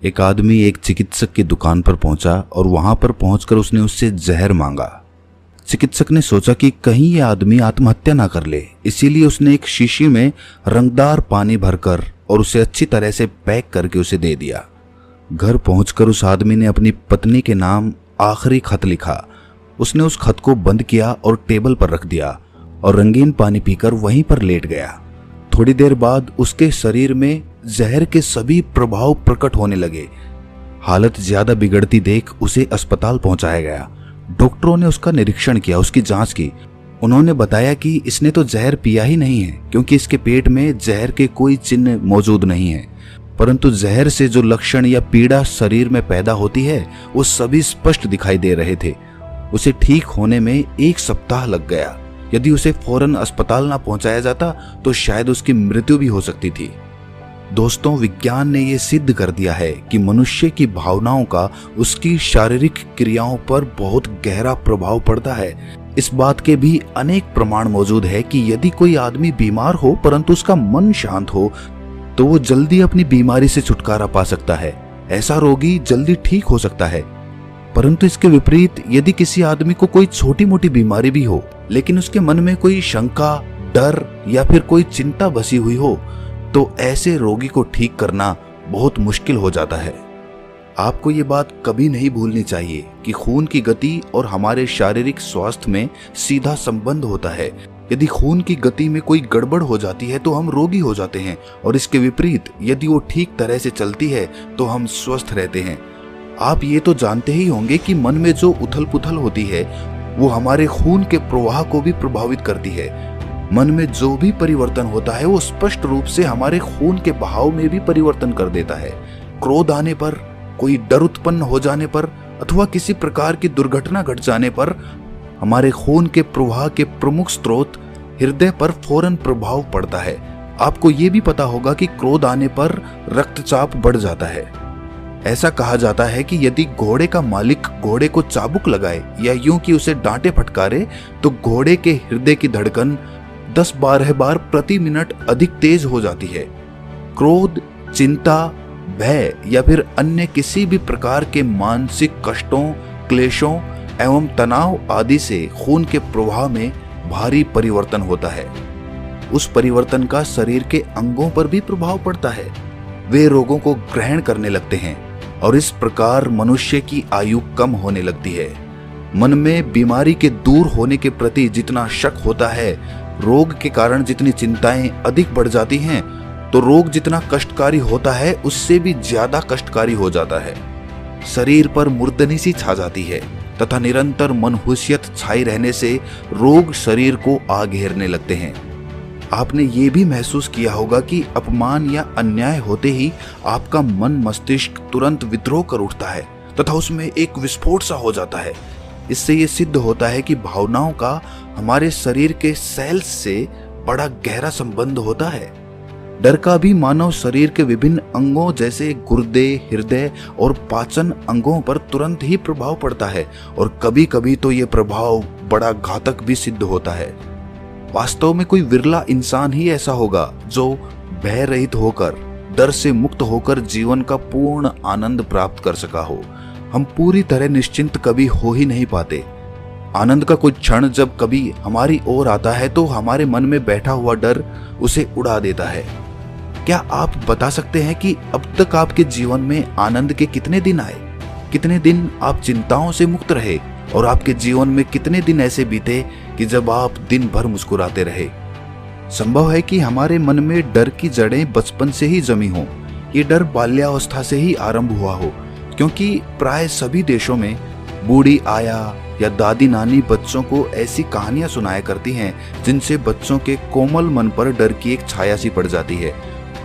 एक आदमी एक चिकित्सक की दुकान पर पहुंचा और वहां पर पहुंचकर उसने उससे जहर मांगा। चिकित्सक ने सोचा कि कहीं यह आदमी आत्महत्या ना कर ले, इसीलिए उसने एक शीशी में रंगदार पानी भरकर और उसे अच्छी तरह से पैक करके उसे दे दिया। घर पहुंचकर उस आदमी ने अपनी पत्नी के नाम आखिरी खत लिखा। उसने उस खत को बंद किया और टेबल पर रख दिया और रंगीन पानी पीकर वहीं पर लेट गया। थोड़ी देर बाद उसके शरीर में जहर के सभी प्रभाव प्रकट होने लगे। हालत ज्यादा बिगड़ती देख उसे अस्पताल पहुंचाया गया। डॉक्टरों ने उसका निरीक्षण किया, उसकी जांच की। उन्होंने बताया कि इसने तो जहर पिया ही नहीं है, क्योंकि इसके पेट में जहर के कोई चिन्ह मौजूद नहीं है, परंतु जहर से जो लक्षण या पीड़ा शरीर में पैदा होती है वो सभी स्पष्ट दिखाई दे रहे थे। उसे ठीक होने में 1 सप्ताह लग गया। यदि उसे फौरन अस्पताल ना पहुंचाया जाता तो शायद उसकी मृत्यु भी हो सकती थी। दोस्तों, विज्ञान ने यह सिद्ध कर दिया है कि मनुष्य की भावनाओं का उसकी शारीरिक क्रियाओं पर बहुत गहरा प्रभाव पड़ता है। इस बात के भी अनेक प्रमाण मौजूद है कि यदि कोई आदमी बीमार हो परंतु उसका मन शांत हो तो वो जल्दी अपनी बीमारी से छुटकारा पा सकता है। ऐसा रोगी जल्दी ठीक हो सकता है। परंतु इसके विपरीत यदि किसी आदमी को कोई छोटी मोटी बीमारी भी हो लेकिन उसके मन में कोई शंका, डर या फिर कोई चिंता बसी हुई हो तो ऐसे रोगी को ठीक करना बहुत मुश्किल हो जाता है। आपको ये बात कभी नहीं भूलनी चाहिए कि खून की गति और हमारे शारीरिक स्वास्थ्य में सीधा संबंध होता है। यदि खून की गति में कोई गड़बड़ हो जाती है तो हम रोगी हो जाते हैं, और इसके विपरीत यदि वो ठीक तरह से चलती है तो हम स्वस्थ रहते हैं। आप ये तो जानते ही होंगे कि मन में जो उथल पुथल होती है वो हमारे खून के प्रवाह को भी प्रभावित करती है। मन में जो भी परिवर्तन होता है वो स्पष्ट रूप से हमारे खून के बहाव में भी परिवर्तन कर देता है। क्रोध आने पर, कोई डर उत्पन्न हो जाने पर अथवा किसी प्रकार की दुर्घटना घट जाने पर हमारे खून के प्रवाह के प्रमुख स्रोत हृदय पर फौरन प्रभाव पड़ता है। आपको ये भी पता होगा कि क्रोध आने पर रक्तचाप बढ़ जाता है। ऐसा कहा जाता है कि यदि घोड़े का मालिक घोड़े को चाबुक लगाए या यूं कि उसे डांटे फटकारे तो घोड़े के हृदय की धड़कन 10-12 बार प्रति मिनट अधिक तेज हो जाती है। क्रोध, चिंता, भय या फिर अन्य किसी भी प्रकार के मानसिक कष्टों, क्लेशों एवं तनाव आदि से खून के प्रवाह में भारी परिवर्तन होता है। उस परिवर्तन का शरीर के अंगों पर भी प्रभाव पड़ता है। वे रोगों को ग्रहण करने लगते हैं और इस प्रकार मनुष्य की आयु कम होने लगती है। मन में बीमारी के दूर होने के प्रति जितना शक होता है, रोग के कारण जितनी चिंताएं अधिक बढ़ जाती हैं, तो रोग जितना कष्टकारी होता है उससे भी ज्यादा कष्टकारी हो जाता है। शरीर पर मुर्दनी सी छा जाती है तथा निरंतर मनहूसियत छाई रहने से रोग शरीर को आ घेरने लगते हैं। आपने ये भी महसूस किया होगा कि अपमान या अन्याय होते ही आपका मन मस्तिष्क तुरंत विद्रोह कर उठता है तथा उसमें एक विस्फोट सा हो जाता है। इससे ये सिद्ध होता है कि भावनाओं का हमारे शरीर के सेल्स से बड़ा गहरा संबंध होता है। डर का भी मानव शरीर के विभिन्न अंगों जैसे गुर्दे, हृदय और पाचन अंगों पर तुरंत ही प्रभाव पड़ता है, और कभी कभी तो ये प्रभाव बड़ा घातक भी सिद्ध होता है। वास्तव में कोई विरला इंसान ही ऐसा होगा जो भय रहित होकर, डर से मुक्त होकर जीवन का पूर्ण आनंद प्राप्त कर सका हो। हम पूरी तरह निश्चिंत कभी हो ही नहीं पाते। आनंद का कोई क्षण जब कभी हमारी ओर आता है तो हमारे मन में बैठा हुआ डर उसे उड़ा देता है। क्या आप बता सकते हैं कि अब तक आपके जीवन में आनंद के कितने दिन आए? कितने दिन आप चिंताओं से मुक्त रहे? और आपके जीवन में कितने दिन ऐसे बीते कि जब आप दिन भर मुस्कुराते रहे? संभव है कि हमारे मन में डर की जड़ें बचपन से ही जमी हों। ये डर बाल्यावस्था से ही आरंभ हुआ हो, क्योंकि प्राय सभी देशों में बूढ़ी आया या दादी नानी बच्चों को ऐसी कहानियां सुनाया करती हैं जिनसे बच्चों के कोमल मन पर डर की एक छाया सी पड़ जाती है।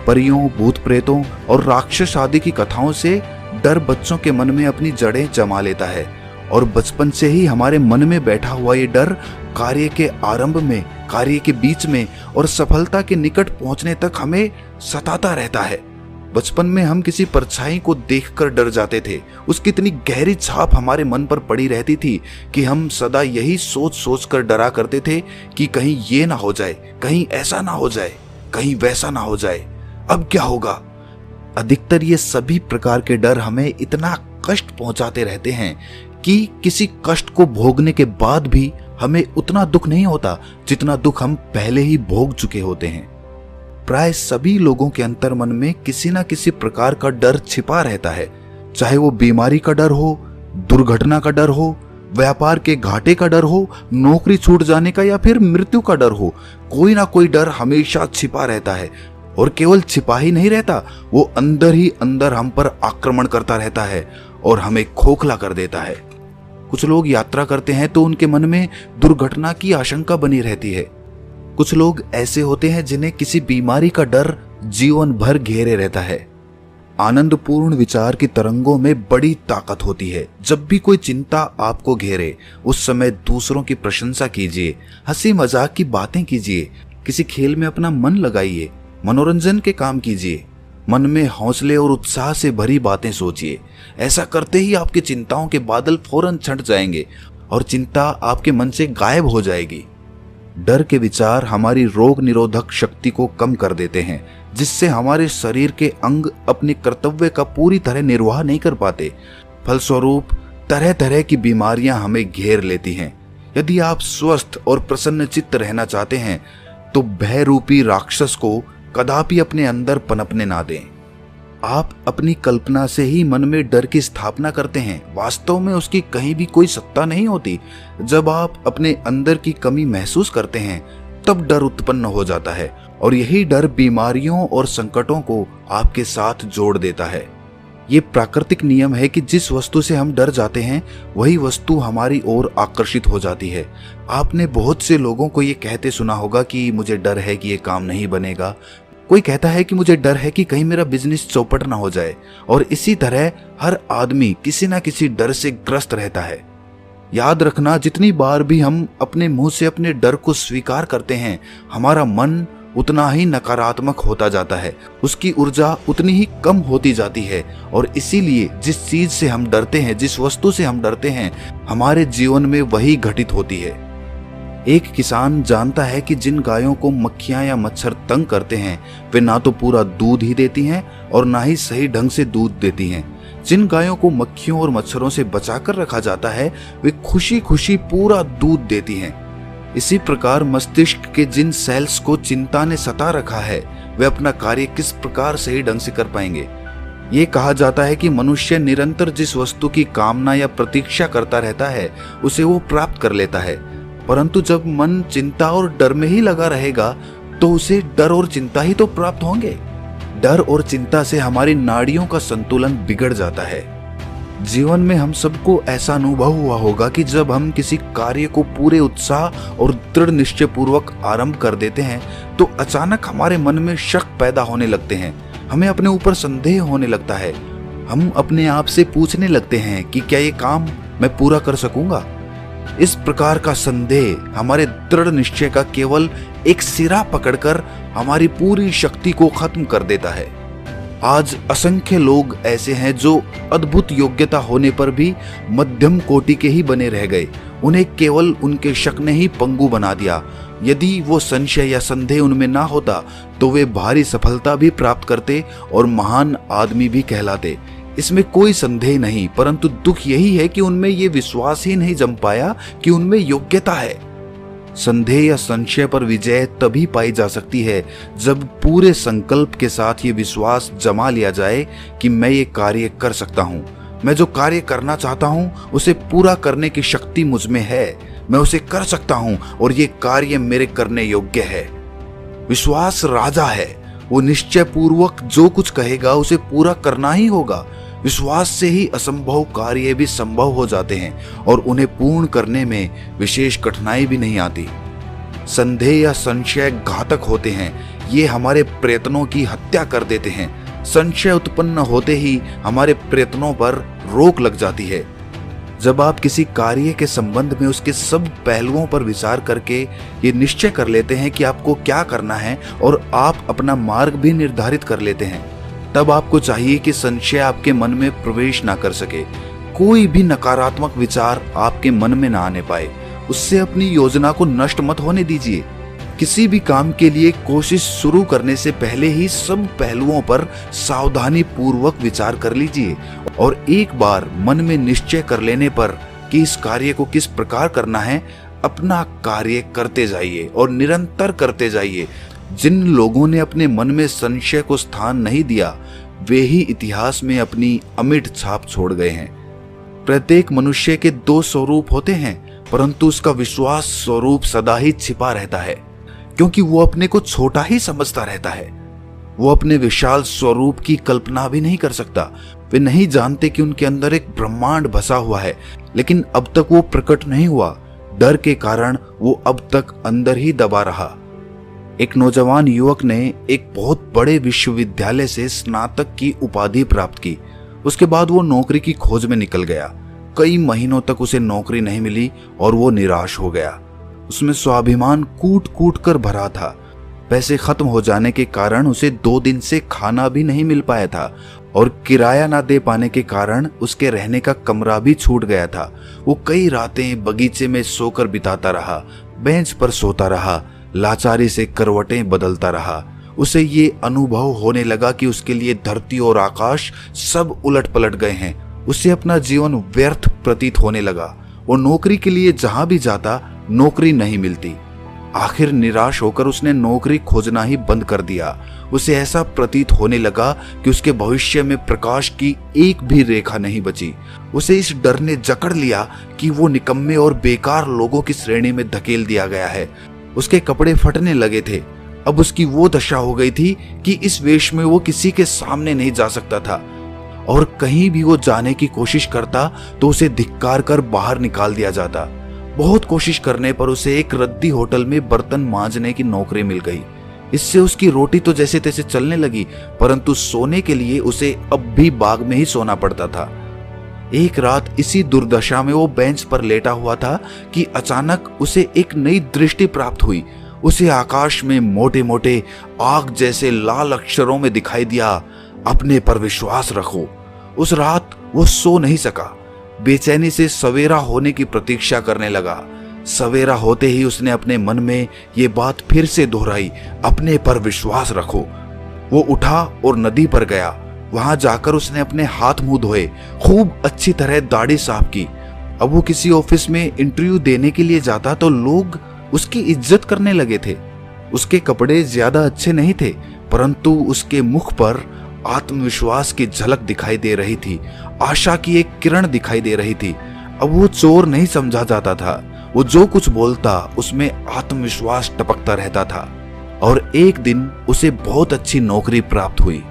परियों, भूत प्रेतों और राक्षस आदि की कथाओं से डर बच्चों के मन में अपनी जड़ें जमा लेता है, और बचपन से ही हमारे मन में बैठा हुआ ये डर कार्य के आरंभ में, कार्य के बीच में और सफलता के निकट पहुंचने तक हमें सताता रहता है। बचपन में हम किसी परछाई को देखकर डर जाते थे। उसकी इतनी गहरी छाप हमारे मन पर पड़ी रहती थी कि हम सदा यही सोच सोच कर डरा करते थे कि कहीं ये ना हो जाए, कहीं ऐसा ना हो जाए, कहीं वैसा ना हो जाए। अब क्या होगा? अधिकतर ये सभी प्रकार के डर हमें इतना कष्ट पहुंचाते रहते हैं कि किसी कष्ट को भोगने के बाद भी हमें उतना दुख नहीं होता जितना दुख हम पहले ही भोग चुके होते हैं। प्राय सभी लोगों के अंतर्मन में किसी न किसी प्रकार का डर छिपा रहता है, चाहे वो बीमारी का डर हो, दुर्घटना का डर हो, व्यापार के घाटे का डर हो, नौकरी छूट जाने का या फिर मृत्यु का डर हो। कोई ना कोई डर हमेशा छिपा रहता है और केवल छिपा ही नहीं रहता, वो अंदर ही अंदर हम पर आक्रमण करता रहता है और हमें खोखला कर देता है। कुछ लोग यात्रा करते हैं तो उनके मन में दुर्घटना की आशंका बनी रहती है। कुछ लोग ऐसे होते हैं जिन्हें किसी बीमारी का डर जीवन भर घेरे रहता है। आनंदपूर्ण विचार की तरंगों में बड़ी ताकत होती है। जब भी कोई चिंता आपको घेरे उस समय दूसरों की प्रशंसा कीजिए, हंसी मजाक की बातें कीजिए, किसी खेल में अपना मन लगाइए, मनोरंजन के काम कीजिए, मन में हौसले और उत्साह से भरी बातें सोचिए। ऐसा करते ही आपकी चिंताओं के बादल फौरन छंट जाएंगे और चिंता आपके मन से गायब हो जाएगी। डर के विचार हमारी रोग निरोधक शक्ति को कम कर देते हैं, जिससे हमारे शरीर के अंग अपने कर्तव्य का पूरी तरह निर्वाह नहीं कर पाते। फलस्वरूप तरह तरह की बीमारियां हमें घेर लेती हैं। यदि आप स्वस्थ और प्रसन्न चित्त रहना चाहते हैं तो भय रूपी राक्षस को कदापि अपने अंदर पनपने ना दें। आप अपनी कल्पना से ही मन में डर की स्थापना करते हैं, वास्तव में उसकी कहीं भी कोई सत्ता नहीं होती। जब आप अपने अंदर की कमी महसूस करते हैं तब डर उत्पन्न हो जाता है और यही डर बीमारियों और संकटों को आपके साथ जोड़ देता है। ये प्राकृतिक नियम है कि जिस वस्तु से हम डर जाते हैं वही वस्तु हमारी ओर आकर्षित हो जाती है। आपने बहुत से लोगों को ये कहते सुना होगा कि मुझे डर है कि ये काम नहीं बनेगा। कोई कहता है कि मुझे डर है कि कहीं मेरा बिजनेस चौपट ना हो जाए। और इसी तरह हर आदमी किसी ना किसी डर से ग्रस्त रहता है। याद रखना, जितनी बार भी हम अपने मुंह से अपने डर को स्वीकार करते हैं, हमारा मन उतना ही नकारात्मक होता जाता है, उसकी ऊर्जा उतनी ही कम होती जाती है। और इसीलिए जिस चीज से हम डरते हैं, जिस वस्तु से हम डरते हैं, हमारे जीवन में वही घटित होती है। एक किसान जानता है कि जिन गायों को मक्खियां या मच्छर तंग करते हैं वे ना तो पूरा दूध ही देती हैं और ना ही सही ढंग से दूध देती हैं। जिन गायों को मक्खियों और मच्छरों से बचाकर रखा जाता है वे खुशी खुशी पूरा दूध देती हैं। इसी प्रकार मस्तिष्क के जिन सेल्स को चिंता ने सता रखा है वे अपना कार्य किस प्रकार सही ढंग से कर पाएंगे। ये कहा जाता है कि मनुष्य निरंतर जिस वस्तु की कामना या प्रतीक्षा करता रहता है उसे वो प्राप्त कर लेता है, परंतु जब मन चिंता और डर में ही लगा रहेगा तो उसे डर और चिंता ही तो प्राप्त होंगे। डर और चिंता से हमारी नाड़ियों का संतुलन बिगड़ जाता है। जीवन में हम सबको ऐसा अनुभव हुआ होगा कि जब हम किसी कार्य को पूरे उत्साह और दृढ़ निश्चय पूर्वक आरंभ कर देते हैं तो अचानक हमारे मन में शक पैदा होने लगते हैं, हमें अपने ऊपर संदेह होने लगता है। हम अपने आप से पूछने लगते हैं कि क्या ये काम मैं पूरा कर सकूंगा। इस प्रकार का संदेह हमारे दृढ़ निश्चय का केवल एक सिरा पकड़कर हमारी पूरी शक्ति को खत्म कर देता है। आज असंख्य लोग ऐसे हैं जो अद्भुत योग्यता होने पर भी मध्यम कोटि के ही बने रह गए। उन्हें केवल उनके शक ने ही पंगु बना दिया। यदि वो संशय या संदेह उनमें ना होता तो वे भारी सफलता भी प्राप्त करते और महान आदमी भी कहलाते। इसमें कोई संदेह नहीं, परंतु दुख यही है कि उनमें ये विश्वास ही नहीं जम पाया कि उनमें योग्यता है। संदेह या संशय पर विजय तभी पाई जा सकती है जब पूरे संकल्प के साथ ये विश्वास जमा लिया जाए कि मैं ये कार्य कर सकता हूँ, मैं जो कार्य करना चाहता हूँ उसे पूरा करने की शक्ति मुझ में है, मैं उसे कर सकता हूँ और ये कार्य मेरे करने योग्य है। विश्वास राजा है, वो निश्चय पूर्वक जो कुछ कहेगा उसे पूरा करना ही होगा। विश्वास से ही असंभव कार्य भी संभव हो जाते हैं और उन्हें पूर्ण करने में विशेष कठिनाई भी नहीं आती। संदेह या संशय घातक होते हैं, ये हमारे प्रयत्नों की हत्या कर देते हैं। संशय उत्पन्न होते ही हमारे प्रयत्नों पर रोक लग जाती है। जब आप किसी कार्य के संबंध में उसके सब पहलुओं पर विचार करके ये निश्चय कर लेते हैं कि आपको क्या करना है और आप अपना मार्ग भी निर्धारित कर लेते हैं, तब आपको चाहिए कि संशय आपके मन में प्रवेश ना कर सके, कोई भी नकारात्मक विचार आपके मन में ना आने पाए। उससे अपनी योजना को नष्ट मत होने दीजिए। किसी भी काम के लिए कोशिश शुरू करने से पहले ही सब पहलुओं पर सावधानी पूर्वक विचार कर लीजिए और एक बार मन में निश्चय कर लेने पर कि इस कार्य को किस प्रकार करना है, अपना कार्य करते जाइए और निरंतर करते जाइए। जिन लोगों ने अपने मन में संशय को स्थान नहीं दिया, वे ही इतिहास में अपनी अमिट छाप छोड़ गए हैं। प्रत्येक मनुष्य के दो स्वरूप होते हैं, परंतु उसका विश्वास स्वरूप सदा ही छिपा रहता है, क्योंकि वो अपने को छोटा ही समझता रहता है। वो अपने विशाल स्वरूप की कल्पना भी नहीं कर सकता। वे नहीं जानते कि उनके अंदर एक ब्रह्मांड बसा हुआ है, लेकिन अब तक वो प्रकट नहीं हुआ। डर के कारण वो अब तक अंदर ही दबा रहा। एक नौजवान युवक ने एक बहुत बड़े विश्वविद्यालय से स्नातक की उपाधि प्राप्त की। उसके बाद वो नौकरी की खोज में निकल गया। कई महीनों तक उसे नौकरी नहीं मिली और वो निराश हो गया। उसमें स्वाभिमान कूट कूट कर भरा था। पैसे खत्म हो जाने के कारण उसे 2 दिन से खाना भी नहीं मिल पाया था और किराया ना दे पाने के कारण उसके रहने का कमरा भी छूट गया था। वो कई रातें बगीचे में सोकर बिताता रहा, बेंच पर सोता रहा, लाचारी से करवटें बदलता रहा। उसे ये अनुभव होने लगा कि उसके लिए धरती और आकाश सब उलट पलट गए हैं। उसे अपना जीवन व्यर्थ प्रतीत होने लगा। वो नौकरी के लिए जहां भी जाता, नौकरी नहीं मिलती। आखिर निराश होकर उसने नौकरी खोजना ही बंद कर दिया। उसे ऐसा प्रतीत होने लगा कि उसके भविष्य में प्रकाश की एक भी रेखा नहीं बची। उसे इस डर ने जकड़ लिया कि वो निकम्मे और बेकार लोगों की श्रेणी में धकेल दिया गया है। उसके कपड़े फटने लगे थे। अब उसकी वो दशा हो गई थी कि इस वेश में वो किसी के सामने नहीं जा सकता था और कहीं भी वो जाने की कोशिश करता तो उसे धिक्कार कर बाहर निकाल दिया जाता। बहुत कोशिश करने पर उसे एक रद्दी होटल में बर्तन मांजने की नौकरी मिल गई। इससे उसकी रोटी तो जैसे तैसे चलने लगी, परंतु सोने के लिए उसे अब भी बाग में ही सोना पड़ता था। एक रात इसी दुर्दशा में वो बेंच पर लेटा हुआ था कि अचानक उसे एक नई दृष्टि प्राप्त हुई। उसे आकाश में मोटे मोटे आग जैसे लाल अक्षरों में दिखाई दिया, अपने पर विश्वास रखो। उस रात वो सो नहीं सका। बेचैनी से सवेरा होने की प्रतीक्षा करने लगा। सवेरा होते ही उसने अपने मन में ये बात फिर से दोहराई, अपने पर विश्वास रखो। वो उठा और नदी पर गया। वहां जाकर उसने अपने हाथ मुंह धोए, खूब अच्छी तरह दाढ़ी साफ की। अब वो किसी ऑफिस में इंटरव्यू देने के लिए जाता तो लोग उसकी इज्जत करने लगे थे। उसके कपड़े ज्यादा अच्छे नहीं थे, परंतु उसके मुख पर आत्मविश्वास की झलक दिखाई दे रही थी। आशा की एक किरण दिखाई दे रही थी। अब वो चोर नहीं समझा जाता था। वो जो कुछ बोलता उसमें आत्मविश्वास टपकता रहता था और एक दिन उसे बहुत अच्छी नौकरी प्राप्त हुई।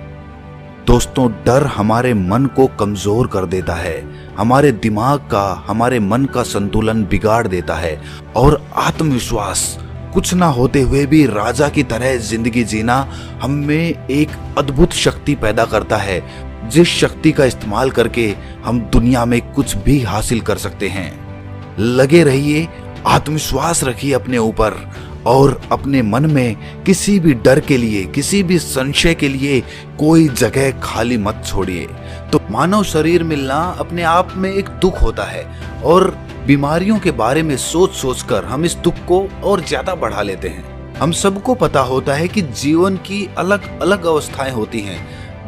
दोस्तों, डर हमारे मन को कमजोर कर देता है, हमारे दिमाग का, हमारे मन का संतुलन बिगाड़ देता है और आत्मविश्वास कुछ ना होते हुए भी राजा की तरह जिंदगी जीना हम में एक अद्भुत शक्ति पैदा करता है, जिस शक्ति का इस्तेमाल करके हम दुनिया में कुछ भी हासिल कर सकते हैं। लगे रहिए, आत्मविश्वास रखिए अपने ऊपर और अपने मन में किसी भी डर के लिए, किसी भी संशय के लिए कोई जगह खाली मत छोड़िए। तो मानव शरीर मिलना अपने आप में एक दुख होता है और बीमारियों के बारे में सोच सोचकर हम इस दुख को और ज्यादा बढ़ा लेते हैं। हम सबको पता होता है कि जीवन की अलग अलग अवस्थाएं होती हैं।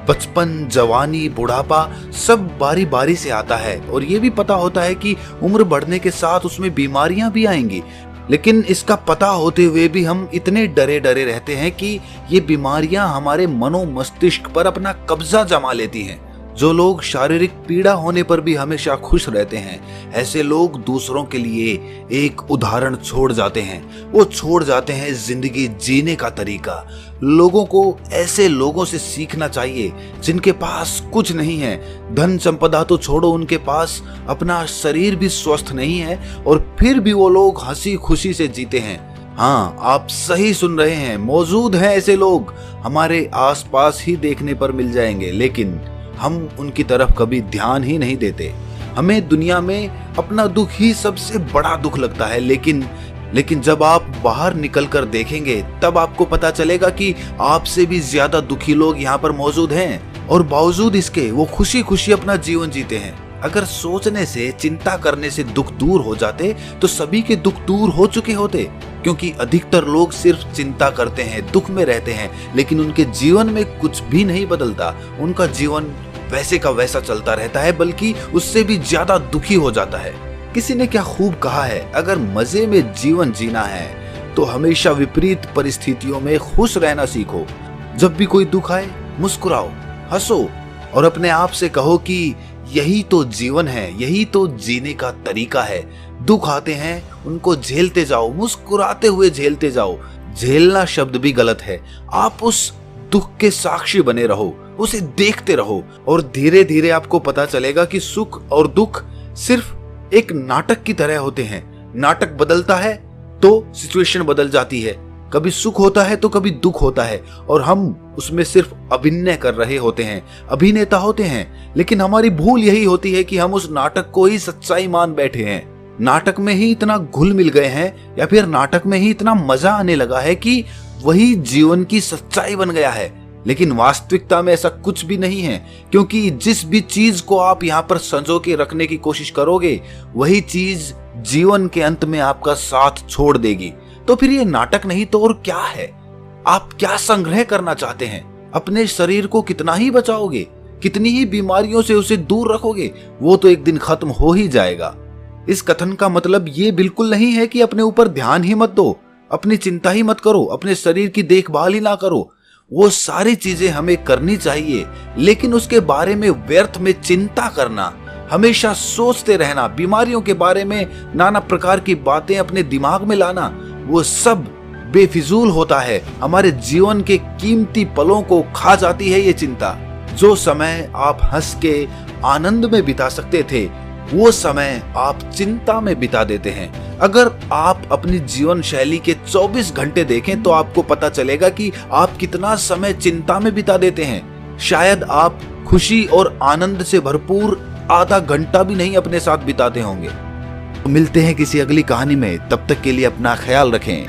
बचपन, जवानी, बुढ़ापा सब बारी बारी से आता है और ये भी पता होता है कि उम्र बढ़ने के साथ उसमें बीमारियां भी आएंगी। लेकिन इसका पता होते हुए भी हम इतने डरे डरे रहते हैं कि ये बीमारियां हमारे मनो मस्तिष्क पर अपना कब्जा जमा लेती हैं। जो लोग शारीरिक पीड़ा होने पर भी हमेशा खुश रहते हैं, ऐसे लोग दूसरों के लिए एक उदाहरण छोड़ जाते हैं। वो छोड़ जाते हैं जिंदगी जीने का तरीका। लोगों को ऐसे लोगों से सीखना चाहिए जिनके पास कुछ नहीं है, धन संपदा तो छोड़ो, उनके पास अपना शरीर भी स्वस्थ नहीं है और फिर भी वो लोग हंसी खुशी से जीते हैं। हाँ, आप सही सुन रहे हैं, मौजूद हैं ऐसे लोग, हमारे आसपास ही देखने पर मिल जाएंगे, लेकिन हम उनकी तरफ कभी ध्यान ही नहीं देते। हमें दुनिया में अपना दुख ही सबसे बड़ा दुख लगता है, लेकिन जब आप बाहर निकलकर देखेंगे तब आपको पता चलेगा कि आपसे भी ज्यादा दुखी लोग यहाँ पर मौजूद हैं और बावजूद इसके वो खुशी खुशी अपना जीवन जीते हैं। अगर सोचने से, चिंता करने से दुख दूर हो जाते तो सभी के दुख दूर हो चुके होते, क्योंकि अधिकतर लोग सिर्फ चिंता करते हैं, दुख में रहते हैं, लेकिन उनके जीवन में कुछ भी नहीं बदलता। उनका जीवन वैसे का वैसा चलता रहता है, बल्कि उससे भी ज्यादा दुखी हो जाता है। किसी ने क्या खूब कहा है, अगर मजे में जीवन जीना है तो हमेशा विपरीत परिस्थितियों में खुश रहना सीखो। जब भी कोई दुख आए मुस्कुराओ, हंसो और अपने आप से कहो कि यही तो जीवन है, यही तो जीने का तरीका है। दुख आते हैं उनको झेलते जाओ, मुस्कुराते हुए झेलते जाओ। झेलना शब्द भी गलत है। आप उस दुख के साक्षी बने रहो, उसे देखते रहो और धीरे धीरे आपको पता चलेगा कि सुख और दुख सिर्फ एक नाटक की तरह होते हैं। नाटक बदलता है तो सिचुएशन बदल जाती है, कभी सुख होता है तो कभी दुख होता है और हम उसमें सिर्फ अभिनय कर रहे होते हैं, अभिनेता होते हैं। लेकिन हमारी भूल यही होती है कि हम उस नाटक को ही सच्चाई मान बैठे हैं। नाटक में ही इतना घुल मिल गए हैं या फिर नाटक में ही इतना मजा आने लगा है कि वही जीवन की सच्चाई बन गया है। लेकिन वास्तविकता में ऐसा कुछ भी नहीं है, क्योंकि जिस भी चीज को आप यहाँ पर संजो के रखने की कोशिश करोगे वही चीज जीवन के अंत में आपका साथ छोड़ देगी। तो फिर ये नाटक नहीं तो और क्या है? आप क्या संग्रह करना चाहते हैं? अपने शरीर को कितना ही बचाओगे, कितनी ही बीमारियों से उसे दूर रखोगे, वो तो एक दिन खत्म हो ही जाएगा। इस कथन का मतलब ये बिल्कुल नहीं है कि अपने ऊपर ध्यान ही मत दो, अपनी चिंता ही मत करो, अपने शरीर की देखभाल ही ना करो। वो सारी चीजें हमें करनी चाहिए, लेकिन उसके बारे में व्यर्थ में चिंता करना, हमेशा सोचते रहना, बीमारियों के बारे में नाना प्रकार की बातें अपने दिमाग में लाना, वो सब बेफिजूल होता है। हमारे जीवन के कीमती पलों को खा जाती है ये चिंता। जो समय आप हंस के आनंद में बिता सकते थे वो समय आप चिंता में बिता देते हैं। अगर आप अपनी जीवन शैली के 24 घंटे देखें तो आपको पता चलेगा कि आप कितना समय चिंता में बिता देते हैं। शायद आप खुशी और आनंद से भरपूर आधा घंटा भी नहीं अपने साथ बिताते होंगे। तो मिलते हैं किसी अगली कहानी में, तब तक के लिए अपना ख्याल रखें।